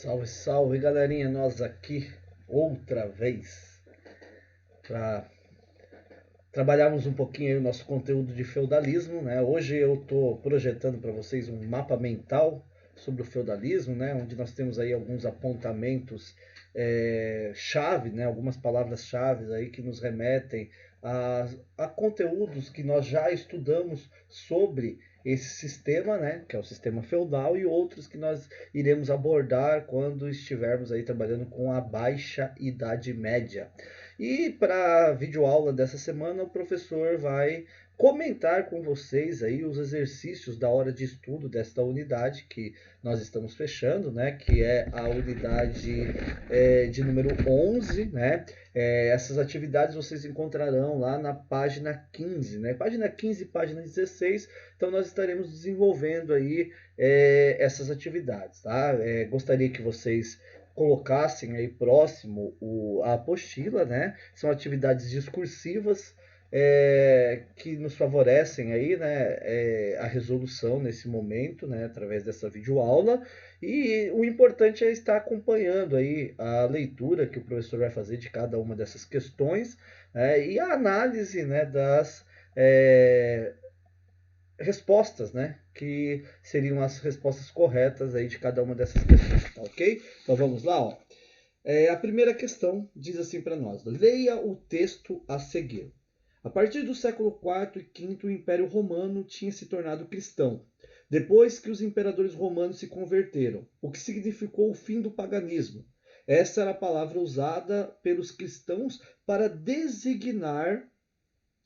Salve, salve, galerinha, nós aqui outra vez para trabalharmos um pouquinho aí o nosso conteúdo de feudalismo, né? Hoje eu estou projetando para vocês um mapa mental sobre o feudalismo, né? Onde nós temos aí alguns apontamentos chave, né? Algumas palavras-chave aí que nos remetem a conteúdos que nós já estudamos sobre esse sistema, né, que é o sistema feudal, e outros que nós iremos abordar quando estivermos aí trabalhando com a Baixa Idade Média. E para a videoaula dessa semana, o professor vai comentar com vocês aí os exercícios da hora de estudo desta unidade que nós estamos fechando, né, que é a unidade de número 11, né? Essas atividades vocês encontrarão lá na página 15, né? Página 15 e página 16, então nós estaremos desenvolvendo aí essas atividades, tá? Gostaria que vocês colocassem aí próximo a apostila, né? São atividades discursivas que nos favorecem aí, né, a resolução nesse momento, né, através dessa videoaula. E o importante é estar acompanhando aí a leitura que o professor vai fazer de cada uma dessas questões, e a análise, né, das respostas, né, que seriam as respostas corretas aí de cada uma dessas questões, tá ok? Então vamos lá, ó. A primeira questão diz assim para nós: leia o texto a seguir. A partir do século IV e V, o Império Romano tinha se tornado cristão, depois que os imperadores romanos se converteram, o que significou o fim do paganismo. Essa era a palavra usada pelos cristãos para designar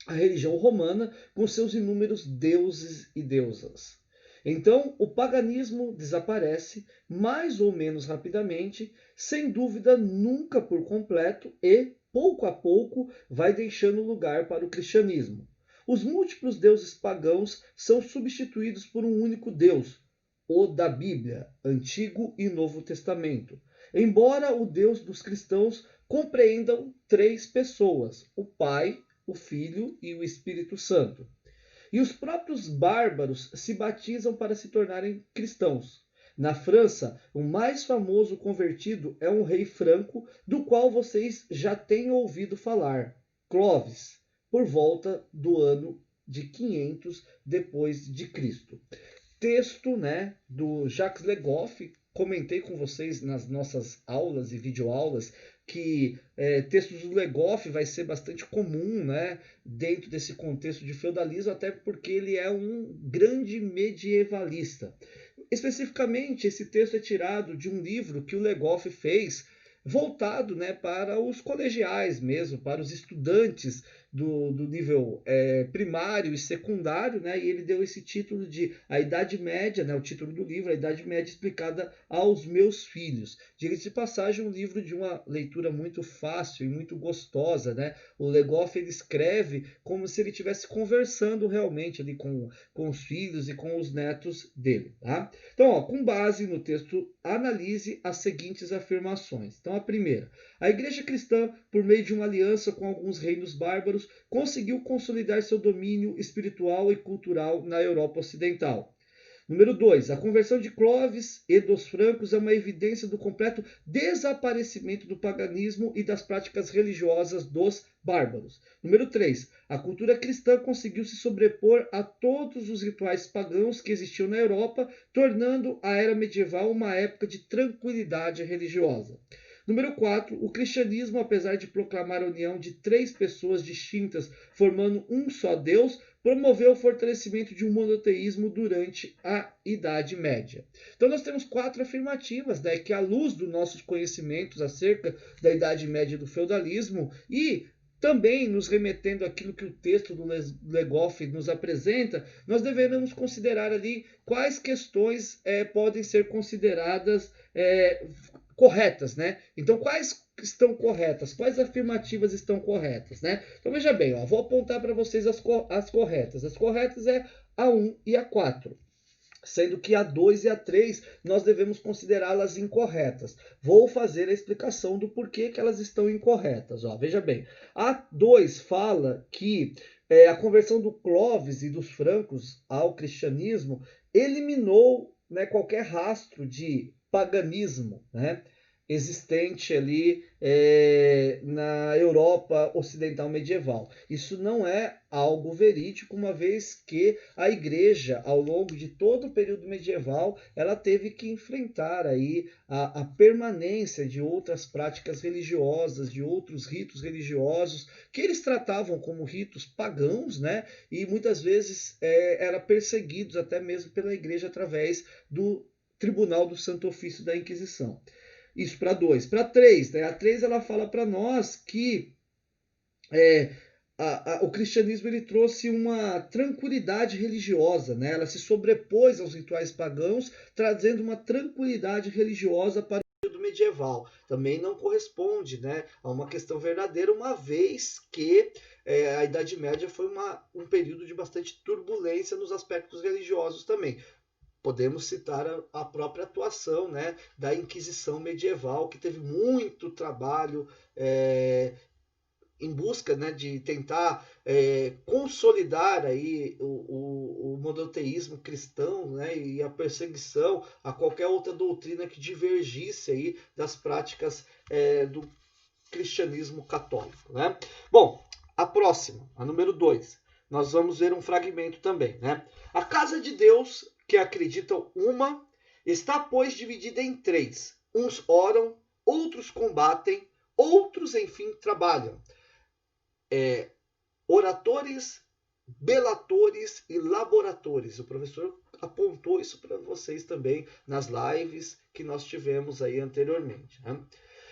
a religião romana com seus inúmeros deuses e deusas. Então, o paganismo desaparece mais ou menos rapidamente, sem dúvida nunca por completo, e, pouco a pouco, vai deixando lugar para o cristianismo. Os múltiplos deuses pagãos são substituídos por um único Deus, o da Bíblia, Antigo e Novo Testamento. Embora o Deus dos cristãos compreendam três pessoas: o Pai, o Filho e o Espírito Santo. E os próprios bárbaros se batizam para se tornarem cristãos. Na França, o mais famoso convertido é um rei franco, do qual vocês já têm ouvido falar, Clovis, por volta do ano de 500 depois de Cristo. Texto, né, do Jacques Le Goff. Comentei com vocês nas nossas aulas e videoaulas que textos do Le Goff vai ser bastante comum, né, dentro desse contexto de feudalismo, até porque ele é um grande medievalista. Especificamente, esse texto é tirado de um livro que o Le Goff fez voltado, né, para os colegiais mesmo, para os estudantes do nível primário e secundário, né, e ele deu esse título de A Idade Média, né, o título do livro, A Idade Média explicada aos meus filhos. Diga-se de passagem, um livro de uma leitura muito fácil e muito gostosa, né? O Le Goff, ele escreve como se ele estivesse conversando realmente ali com os filhos e com os netos dele, tá? Então, ó, com base no texto, analise as seguintes afirmações. Então, a primeira: a Igreja cristã, por meio de uma aliança com alguns reinos bárbaros, conseguiu consolidar seu domínio espiritual e cultural na Europa Ocidental. Número 2. A conversão de Clovis e dos francos é uma evidência do completo desaparecimento do paganismo e das práticas religiosas dos bárbaros. Número 3. A cultura cristã conseguiu se sobrepor a todos os rituais pagãos que existiam na Europa, tornando a era medieval uma época de tranquilidade religiosa. Número 4. O cristianismo, apesar de proclamar a união de três pessoas distintas formando um só Deus, promoveu o fortalecimento de um monoteísmo durante a Idade Média. Então nós temos quatro afirmativas, né, que à luz dos nossos conhecimentos acerca da Idade Média e do feudalismo, e também nos remetendo àquilo que o texto do Le Goff nos apresenta, nós devemos considerar ali quais questões podem ser consideradas corretas, né? Então, quais estão corretas? Quais afirmativas estão corretas, né? Então, veja bem, ó, vou apontar para vocês as corretas. As corretas é a 1 e a 4. Sendo que a 2 e a 3 nós devemos considerá-las incorretas. Vou fazer a explicação do porquê que elas estão incorretas. Ó, veja bem, a 2 fala que a conversão do Clovis e dos francos ao cristianismo eliminou né, qualquer rastro de paganismo, né, existente ali na Europa ocidental medieval. Isso não é algo verídico, uma vez que a igreja, ao longo de todo o período medieval, ela teve que enfrentar aí a permanência de outras práticas religiosas, de outros ritos religiosos, que eles tratavam como ritos pagãos, né? E muitas vezes eram perseguidos até mesmo pela igreja através do Tribunal do Santo Ofício da Inquisição. Isso para 2. Para 3, né? A 3 ela fala para nós que o cristianismo ele trouxe uma tranquilidade religiosa, né? Ela se sobrepôs aos rituais pagãos, trazendo uma tranquilidade religiosa para o período medieval. Também não corresponde, né, a uma questão verdadeira, uma vez que a Idade Média foi um período de bastante turbulência nos aspectos religiosos também. Podemos citar a própria atuação, né, da Inquisição medieval, que teve muito trabalho em busca, né, de tentar consolidar aí o monoteísmo cristão, né, e a perseguição a qualquer outra doutrina que divergisse aí das práticas do cristianismo católico, né? Bom, a próxima, a número 2, nós vamos ver um fragmento também, né? A casa de Deus, que acreditam uma, está, pois, dividida em 3. Uns oram, outros combatem, outros, enfim, trabalham. Oratores, belatores e laboratores. O professor apontou isso para vocês também nas lives que nós tivemos aí anteriormente, né?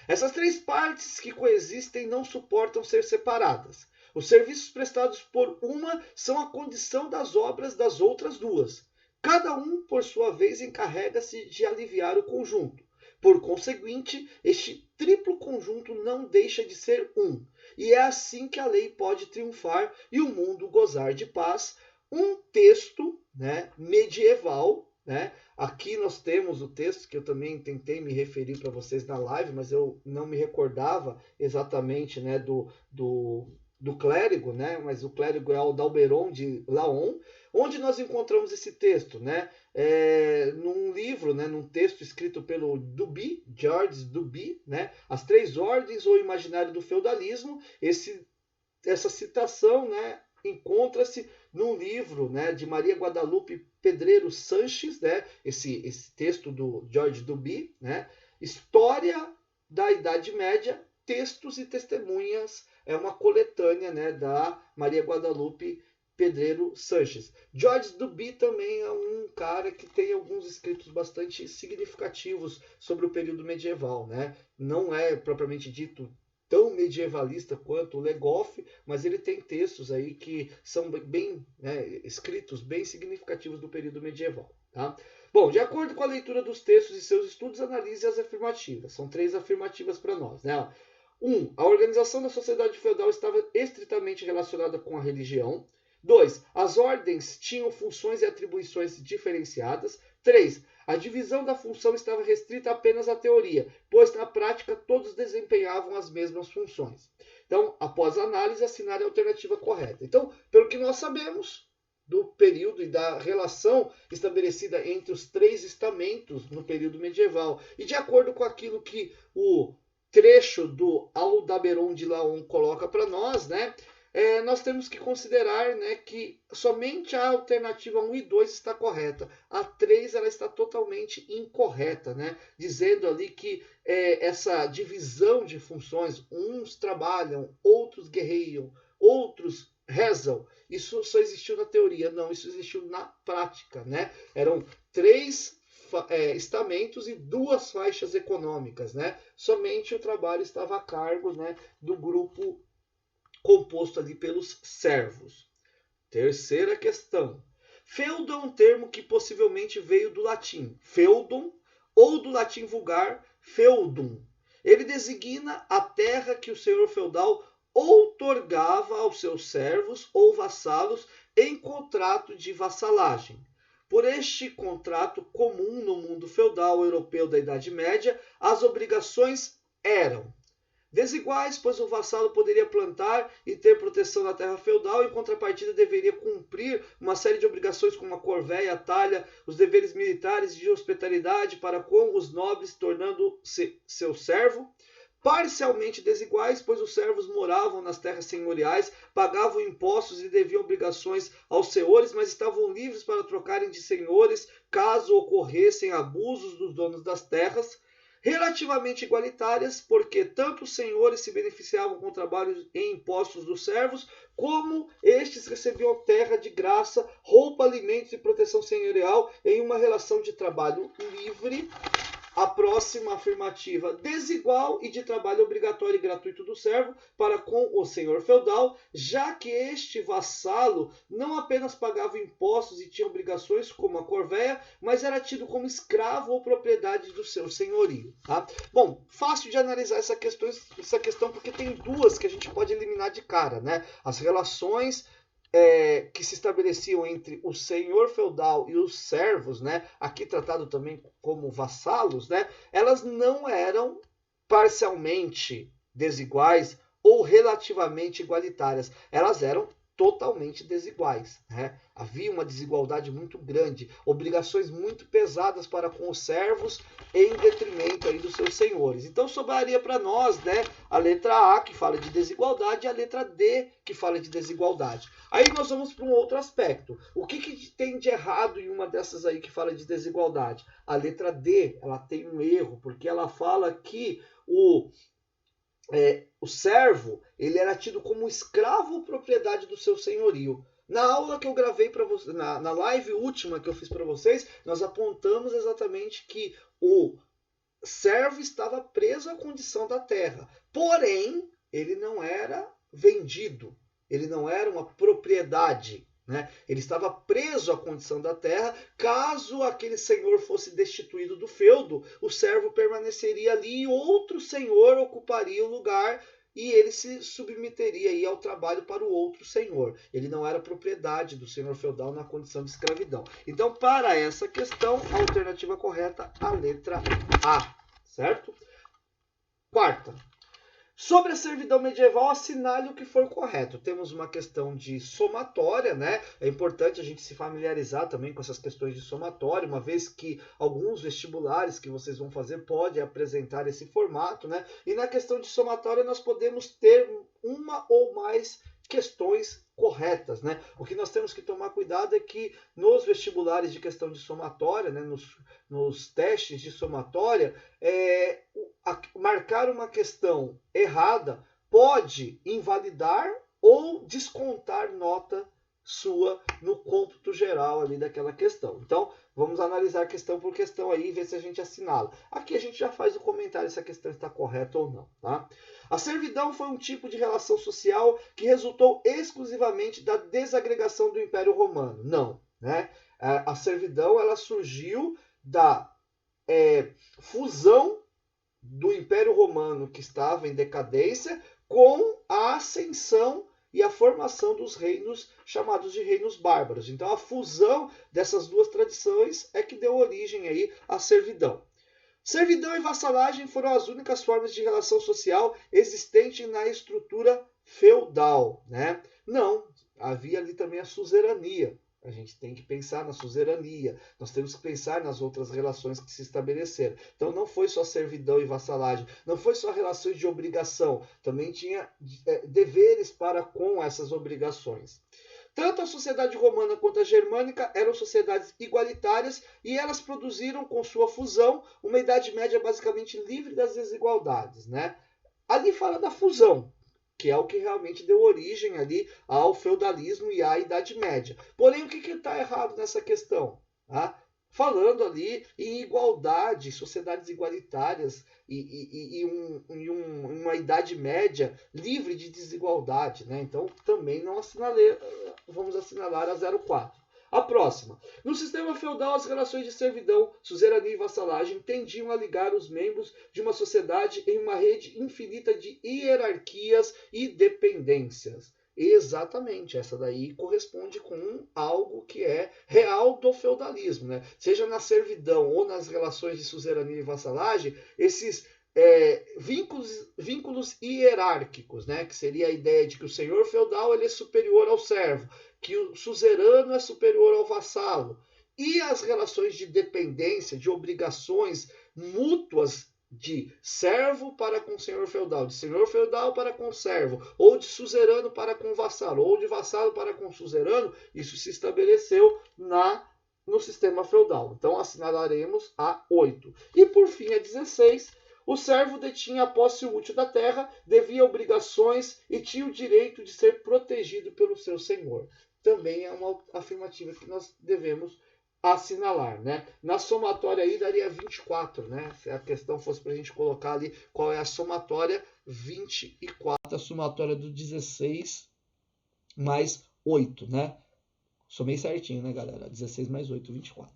Essas 3 partes que coexistem não suportam ser separadas. Os serviços prestados por uma são a condição das obras das outras 2. Cada um, por sua vez, encarrega-se de aliviar o conjunto. Por conseguinte, este triplo conjunto não deixa de ser um. E é assim que a lei pode triunfar e o mundo gozar de paz. Um texto, né, medieval, né? Aqui nós temos o texto que eu também tentei me referir para vocês na live, mas eu não me recordava exatamente, né, do clérigo, né? Mas o clérigo é Aldalberon de Laon, onde nós encontramos esse texto, né? Num livro, né, num texto escrito pelo Duby, Georges Duby, né? As 3 ordens ou imaginário do feudalismo. Essa citação, né, encontra-se num livro, né, de Maria Guadalupe Pedreiro Sanches, né? Esse texto do Georges Duby, né? História da Idade Média, textos e testemunhas, é uma coletânea, né, da Maria Guadalupe Pedreiro Sanches. Georges Duby também é um cara que tem alguns escritos bastante significativos sobre o período medieval, né? Não é propriamente dito tão medievalista quanto o Le Goff, mas ele tem textos aí que são bem, né, escritos bem significativos do período medieval, tá? Bom, de acordo com a leitura dos textos e seus estudos, analise as afirmativas. São 3 afirmativas para nós, né? 1. A organização da sociedade feudal estava estritamente relacionada com a religião. 2. As ordens tinham funções e atribuições diferenciadas. 3. A divisão da função estava restrita apenas à teoria, pois na prática todos desempenhavam as mesmas funções. Então, após a análise, assinar a alternativa correta. Então, pelo que nós sabemos do período e da relação estabelecida entre os 3 estamentos no período medieval, e de acordo com aquilo que o trecho do Aldalberon de Laon coloca para nós, né? Nós temos que considerar, né, que somente a alternativa 1 e 2 está correta. A 3 ela está totalmente incorreta, né? Dizendo ali que essa divisão de funções, uns trabalham, outros guerreiam, outros rezam. Isso só existiu na teoria, não, isso existiu na prática, né? Eram 3 estamentos e 2 faixas econômicas, né? Somente o trabalho estava a cargo, né, do grupo composto ali pelos servos. Terceira questão. Feudo é um termo que possivelmente veio do latim feudum ou do latim vulgar feudum. Ele designa a terra que o senhor feudal outorgava aos seus servos ou vassalos em contrato de vassalagem. Por este contrato comum no mundo feudal europeu da Idade Média, as obrigações eram Desiguais, pois o vassalo poderia plantar e ter proteção na terra feudal, em contrapartida deveria cumprir uma série de obrigações como a corvéia, a talha, os deveres militares de hospitalidade para com os nobres, tornando-se seu servo. Parcialmente desiguais, pois os servos moravam nas terras senhoriais, pagavam impostos e deviam obrigações aos senhores, mas estavam livres para trocarem de senhores caso ocorressem abusos dos donos das terras. Relativamente igualitárias, porque tanto os senhores se beneficiavam com trabalhos e impostos dos servos, como estes recebiam terra de graça, roupa, alimentos e proteção senhorial em uma relação de trabalho livre. A próxima afirmativa, desigual e de trabalho obrigatório e gratuito do servo para com o senhor feudal, já que este vassalo não apenas pagava impostos e tinha obrigações como a corvéia, mas era tido como escravo ou propriedade do seu senhorio. Tá? Bom, fácil de analisar essa questão porque tem duas que a gente pode eliminar de cara, né? As relações que se estabeleciam entre o senhor feudal e os servos, né, aqui tratado também como vassalos, né, elas não eram parcialmente desiguais ou relativamente igualitárias. Elas eram totalmente desiguais, né? Havia uma desigualdade muito grande, obrigações muito pesadas para com os servos em detrimento aí dos seus senhores. Então sobraria para nós, né, a letra A, que fala de desigualdade, e a letra D, que fala de desigualdade. Aí nós vamos para um outro aspecto. O que tem de errado em uma dessas aí que fala de desigualdade? A letra D, ela tem um erro, porque ela fala que o servo, ele era tido como escravo ou propriedade do seu senhorio. Na aula que eu gravei para vocês, na live última que eu fiz para vocês, nós apontamos exatamente que o servo estava preso à condição da terra. Porém, ele não era vendido, ele não era uma propriedade. Né? Ele estava preso à condição da terra. Caso aquele senhor fosse destituído do feudo, o servo permaneceria ali e outro senhor ocuparia o lugar e ele se submeteria aí ao trabalho para o outro senhor. Ele não era propriedade do senhor feudal na condição de escravidão. Então, para essa questão, a alternativa correta, a letra A, certo? Quarta. Sobre a servidão medieval, assinale o que for correto. Temos uma questão de somatória, né? É importante a gente se familiarizar também com essas questões de somatória, uma vez que alguns vestibulares que vocês vão fazer podem apresentar esse formato, né? E na questão de somatória nós podemos ter uma ou mais questões corretas, né? O que nós temos que tomar cuidado é que nos vestibulares de questão de somatória, né, nos testes de somatória, marcar uma questão errada pode invalidar ou descontar nota sua no cômputo geral ali daquela questão. Então, vamos analisar questão por questão aí e ver se a gente assinala. Aqui a gente já faz o comentário se a questão está correta ou não, tá? A servidão foi um tipo de relação social que resultou exclusivamente da desagregação do Império Romano. Não, né? A servidão ela surgiu da fusão do Império Romano, que estava em decadência, com a ascensão e a formação dos reinos chamados de reinos bárbaros. Então, a fusão dessas duas tradições é que deu origem aí à servidão. Servidão e vassalagem foram as únicas formas de relação social existentes na estrutura feudal, né? Não, havia ali também a suzerania. A gente tem que pensar na suzerania, nós temos que pensar nas outras relações que se estabeleceram. Então não foi só servidão e vassalagem, não foi só relações de obrigação, também tinha deveres para com essas obrigações. Tanto a sociedade romana quanto a germânica eram sociedades igualitárias e elas produziram com sua fusão uma Idade Média basicamente livre das desigualdades, né? Ali fala da fusão, que é o que realmente deu origem ali ao feudalismo e à Idade Média. Porém, o que está errado nessa questão? Tá? Falando ali em igualdade, sociedades igualitárias e uma Idade Média livre de desigualdade. Né? Então, também não vamos assinalar a 04. A próxima. No sistema feudal, as relações de servidão, suzerania e vassalagem tendiam a ligar os membros de uma sociedade em uma rede infinita de hierarquias e dependências. Exatamente, essa daí corresponde com algo que é real do feudalismo, né? Seja na servidão ou nas relações de suzerania e vassalagem, esses vínculos hierárquicos, né? Que seria a ideia de que o senhor feudal ele é superior ao servo, que o suzerano é superior ao vassalo, e as relações de dependência, de obrigações mútuas de servo para com senhor feudal, de senhor feudal para com servo, ou de suzerano para com vassalo, ou de vassalo para com suzerano, isso se estabeleceu no sistema feudal. Então assinalaremos a 8. E por fim a 16, o servo detinha a posse útil da terra, devia obrigações e tinha o direito de ser protegido pelo seu senhor. Também é uma afirmativa que nós devemos assinalar, né? Na somatória aí daria 24, né? Se a questão fosse para a gente colocar ali qual é a somatória, 24, a somatória do 16 mais 8, né? Somei certinho, né, galera? 16 mais 8, 24.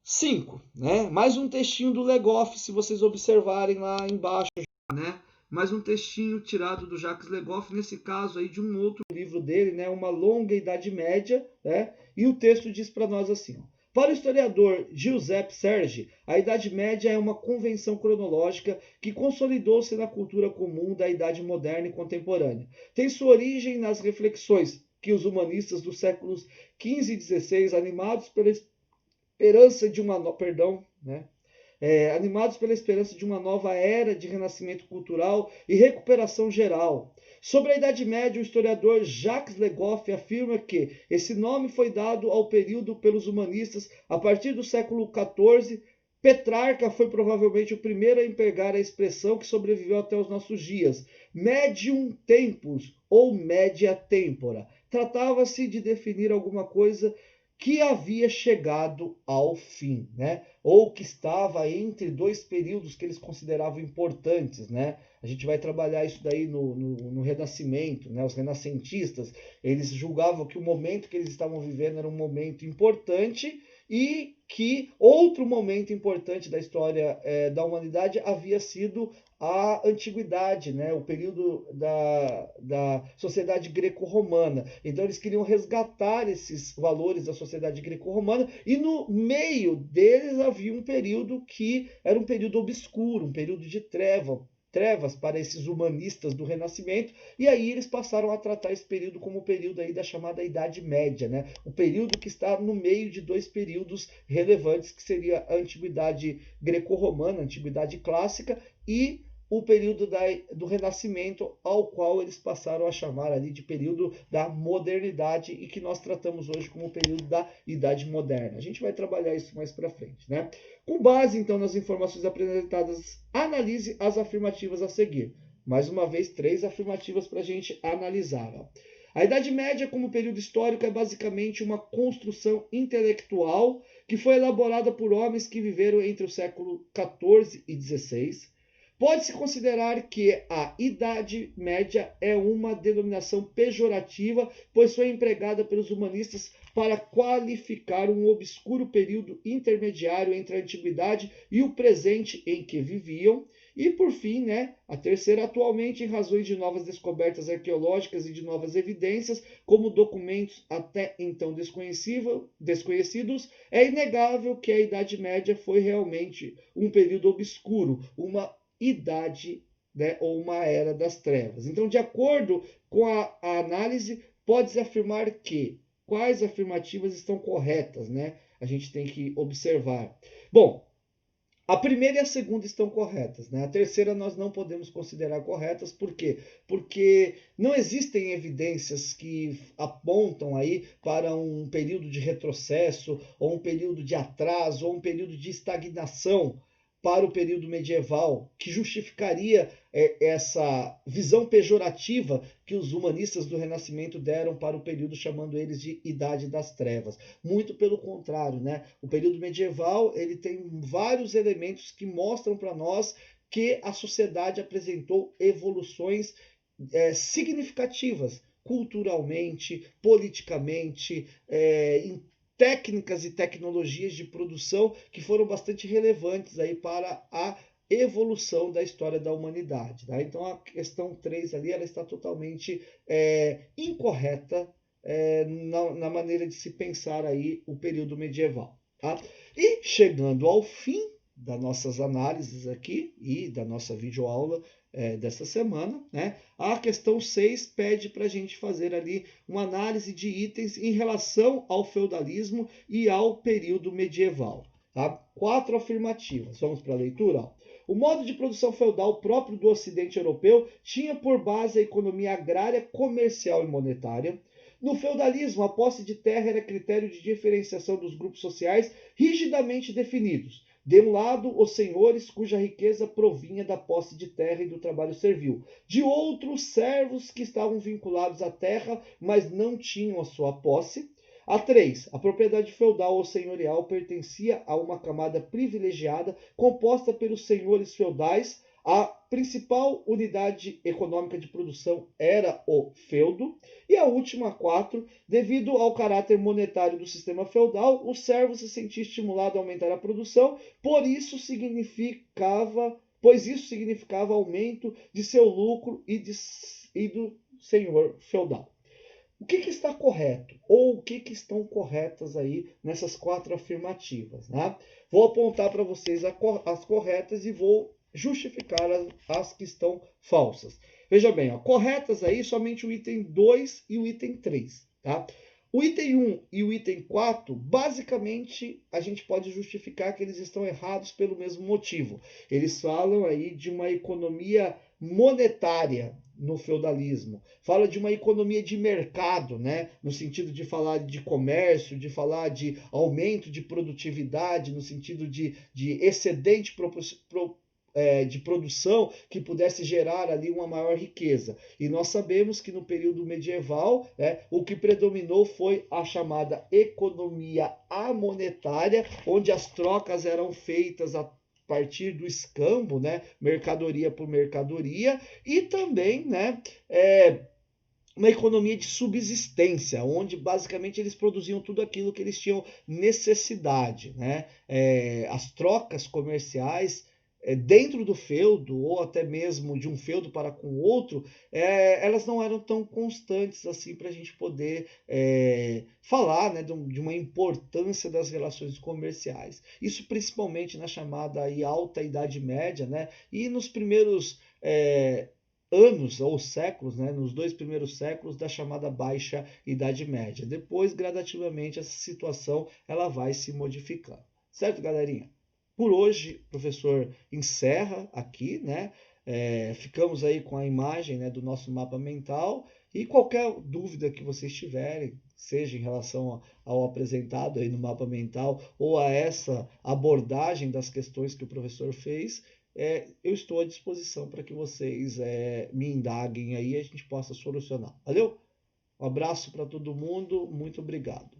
5, né? Mais um textinho do Legoff, se vocês observarem lá embaixo, né? Mais um textinho tirado do Jacques Legoff, nesse caso aí de um outro livro dele, né? Uma longa Idade Média, né? E o texto diz para nós assim, ó. Para o historiador Giuseppe Sergi, a Idade Média é uma convenção cronológica que consolidou-se na cultura comum da Idade Moderna e contemporânea. Tem sua origem nas reflexões que os humanistas dos séculos XV e XVI, animados pela esperança de uma animados pela esperança de uma nova era de renascimento cultural e recuperação geral. Sobre a Idade Média, o historiador Jacques Legoff afirma que esse nome foi dado ao período pelos humanistas a partir do século XIV. Petrarca foi provavelmente o primeiro a empregar a expressão que sobreviveu até os nossos dias, medium tempus ou media tempora. Tratava-se de definir alguma coisa que havia chegado ao fim, né? Ou que estava entre dois períodos que eles consideravam importantes, né? A gente vai trabalhar isso daí no Renascimento, né? Os renascentistas, eles julgavam que o momento que eles estavam vivendo era um momento importante e que outro momento importante da história da humanidade havia sido a antiguidade, né? O período da sociedade greco-romana. Então eles queriam resgatar esses valores da sociedade greco-romana e no meio deles havia um período que era um período obscuro, um período de trevas para esses humanistas do Renascimento, e aí eles passaram a tratar esse período como o período aí da chamada Idade Média, né? O período que está no meio de dois períodos relevantes, que seria a Antiguidade Greco-Romana, a Antiguidade Clássica, e o período do Renascimento, ao qual eles passaram a chamar ali de período da modernidade e que nós tratamos hoje como o período da Idade Moderna. A gente vai trabalhar isso mais para frente, né? Com base, então, nas informações apresentadas, analise as afirmativas a seguir. Mais uma vez, 3 afirmativas para a gente analisar. Ó. A Idade Média, como período histórico, é basicamente uma construção intelectual que foi elaborada por homens que viveram entre o século XIV e XVI. Pode-se considerar que a Idade Média é uma denominação pejorativa, pois foi empregada pelos humanistas para qualificar um obscuro período intermediário entre a antiguidade e o presente em que viviam. E, por fim, né, a terceira, atualmente, em razões de novas descobertas arqueológicas e de novas evidências, como documentos até então desconhecidos, é inegável que a Idade Média foi realmente um período obscuro, uma idade, né, ou uma era das trevas. Então, de acordo com a análise, pode-se afirmar que quais afirmativas estão corretas, né? A gente tem que observar. Bom, a primeira e a segunda estão corretas, né? A terceira nós não podemos considerar corretas, por quê? Porque não existem evidências que apontam aí para um período de retrocesso, ou um período de atraso, ou um período de estagnação para o período medieval, que justificaria essa visão pejorativa que os humanistas do Renascimento deram para o período, chamando eles de Idade das Trevas. Muito pelo contrário, né? O período medieval ele tem vários elementos que mostram para nós que a sociedade apresentou evoluções significativas, culturalmente, politicamente, em técnicas e tecnologias de produção que foram bastante relevantes aí para a evolução da história da humanidade. Tá? Então a questão 3 ali ela está totalmente incorreta na maneira de se pensar aí o período medieval. Tá? E chegando ao fim das nossas análises aqui e da nossa videoaula dessa semana, né? A questão 6 pede para a gente fazer ali uma análise de itens em relação ao feudalismo e ao período medieval. Tá? 4 afirmativas. Vamos para a leitura? O modo de produção feudal próprio do Ocidente europeu tinha por base a economia agrária, comercial e monetária. No feudalismo, a posse de terra era critério de diferenciação dos grupos sociais rigidamente definidos. De um lado, os senhores cuja riqueza provinha da posse de terra e do trabalho servil. De outro, servos que estavam vinculados à terra, mas não tinham a sua posse. A 3. A propriedade feudal ou senhorial pertencia a uma camada privilegiada composta pelos senhores feudais. A principal unidade econômica de produção era o feudo. E a última, 4, devido ao caráter monetário do sistema feudal, o servo se sentia estimulado a aumentar a produção, pois isso significava aumento de seu lucro e do senhor feudal. O que está correto? Ou o que estão corretas aí nessas 4 afirmativas? Né? Vou apontar para vocês as corretas e vou justificar as que estão falsas. Veja bem, corretas aí somente o item 2 e o item 3. Tá? O item 1 e o item 4, basicamente, a gente pode justificar que eles estão errados pelo mesmo motivo. Eles falam aí de uma economia monetária no feudalismo. Fala de uma economia de mercado, né? No sentido de falar de comércio, de falar de aumento de produtividade, no sentido de excedente de produção que pudesse gerar ali uma maior riqueza. E nós sabemos que no período medieval, o que predominou foi a chamada economia amonetária, onde as trocas eram feitas a partir do escambo, né, mercadoria por mercadoria, e também, né, uma economia de subsistência, onde basicamente eles produziam tudo aquilo que eles tinham necessidade, né? As trocas comerciais dentro do feudo, ou até mesmo de um feudo para com outro, elas não eram tão constantes assim para a gente poder falar, né, de uma importância das relações comerciais. Isso principalmente na chamada aí, Alta Idade Média, né, e nos primeiros anos ou séculos, né, nos 2 primeiros séculos da chamada Baixa Idade Média. Depois, gradativamente, essa situação ela vai se modificando. Certo, galerinha? Por hoje, o professor encerra aqui, né? Ficamos aí com a imagem, né, do nosso mapa mental, e qualquer dúvida que vocês tiverem, seja em relação ao apresentado aí no mapa mental ou a essa abordagem das questões que o professor fez, eu estou à disposição para que vocês me indaguem aí e a gente possa solucionar. Valeu? Um abraço para todo mundo, muito obrigado.